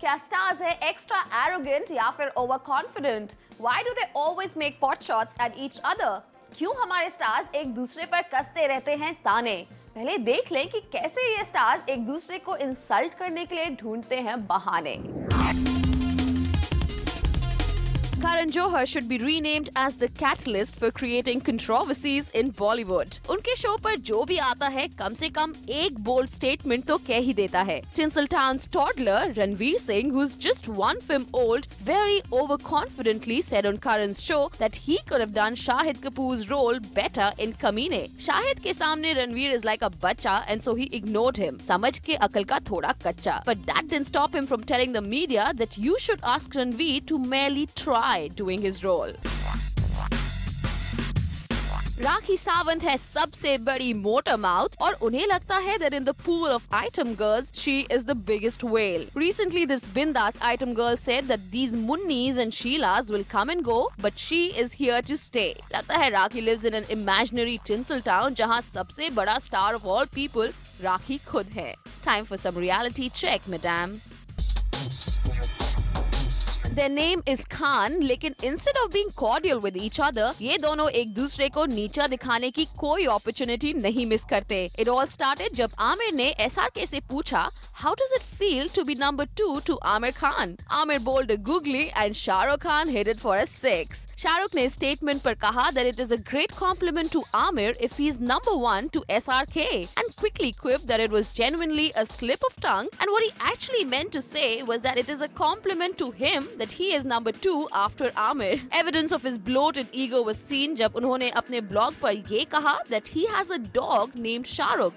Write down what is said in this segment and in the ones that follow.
क्या stars है extra arrogant या फिर over confident? Why do they always make pot shots at each other? क्यों हमारे stars एक दूसरे पर कसते रहते हैं ताने? पहले देख लें कि कैसे ये stars एक दूसरे को इंसल्ट करने के लिए ढूंढते हैं बहाने। Karan Johar should be renamed as the catalyst for creating controversies in Bollywood. उनके शो पर जो भी आता है कम से कम एक bold statement तो कह ही देता है। Tinseltown's toddler Ranveer Singh, who's just one film old, very overconfidently said on Karan's show that he could have done Shahid Kapoor's role better in Kameene. Shahid के सामने Ranveer is like a बच्चा and so he ignored him. समझ के अकल का थोड़ा कच्चा. But that didn't stop him from telling the media that you should ask Ranveer to merely try doing his role. Rakhi Sawant है सबसे बड़ी मोटा माउथ और उन्हें लगता है that in the pool of item girls, she is the biggest whale. Recently, this bindas item girl said that these Munnis and Sheilas will come and go, but she is here to stay. लगता है राखी lives in an imaginary Tinseltown जहाँ सबसे बड़ा star of all people राखी खुद है. Time for some reality check, madam. Their name is Khan, लेकिन instead of being cordial with each other, ये दोनों एक दूसरे को नीचा दिखाने की कोई opportunity नहीं मिस करते. It all started जब आमिर ने SRK से पूछा, How does it feel to be number 2 to Aamir Khan? Aamir bowled a googly and Shah Rukh Khan hit it for a 6. Shah Rukh ने statement पर कहा that it is a great compliment to Aamir if he is number 1 to SRK and quickly quipped that it was genuinely a slip of tongue and what he actually meant to say was that it is a compliment to him that he is number 2 after Aamir. Evidence of his bloated ego was seen जब उन्होंने अपने blog पर ये कहा that he has a dog named Shah Rukh.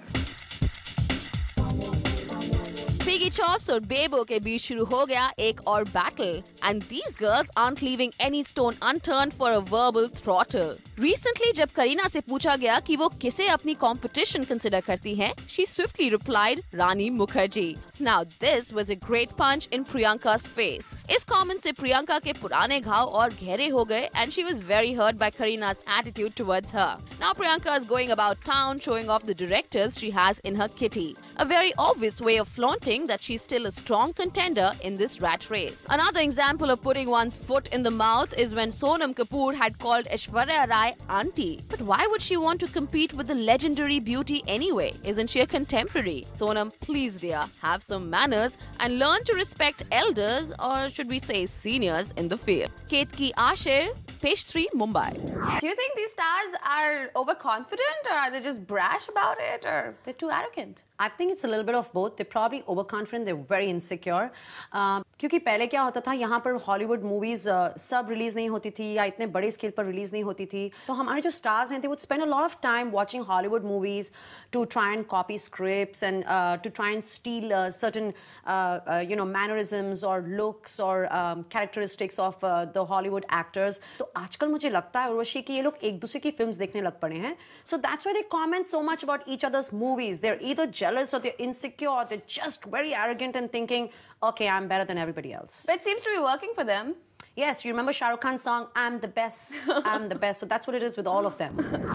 Piggy Chops और बेबो के बीच शुरू हो गया एक और battle, and these girls aren't leaving any stone unturned for a verbal throttle. Recently, जब करीना से पूछा गया कि वो किसे अपनी competition consider करती हैं, she swiftly replied, Rani Mukherjee. Now this was a great punch in Priyanka's face. इस comment से प्रियंका के पुराने घाव और गहरे हो गए, and she was very hurt by Karina's attitude towards her. Now Priyanka is going about town showing off the directors she has in her kitty. A very obvious way of flaunting that she's still a strong contender in this rat race. Another example of putting one's foot in the mouth is when Sonam Kapoor had called Aishwarya Rai auntie. But why would she want to compete with the legendary beauty anyway? Isn't she a contemporary? Sonam, please dear, have some manners and learn to respect elders, or should we say seniors, in the field. Ketki Ashir, Page 3, Mumbai. Do you think these stars are overconfident, or are they just brash about it, or they're too arrogant? I think it's a little bit of both. They're probably overconfident, they're very insecure. क्योंकि पहले क्या होता था, यहाँ पर Hollywood movies सब release नहीं होती थी या इतने बड़े स्केल पर रिलीज नहीं होती थी, तो हमारे जो स्टार्स हैं, they would spend a lot of time watching Hollywood movies to try and copy scripts and to try and steal certain mannerisms or looks or characteristics of the Hollywood actors. तो आजकल मुझे लगता है उर्वशी कि ये लोग एक दूसरे की फिल्म्स देखने लग पड़े हैं. So that's why they comment so much about each other's movies. They're either jealous or they're insecure or they're just very arrogant and thinking, okay, I'm better than everybody else. But it seems to be working for them. Yes, you remember Shah Rukh Khan's song, I'm the best, I'm the best. So that's what it is with all of them.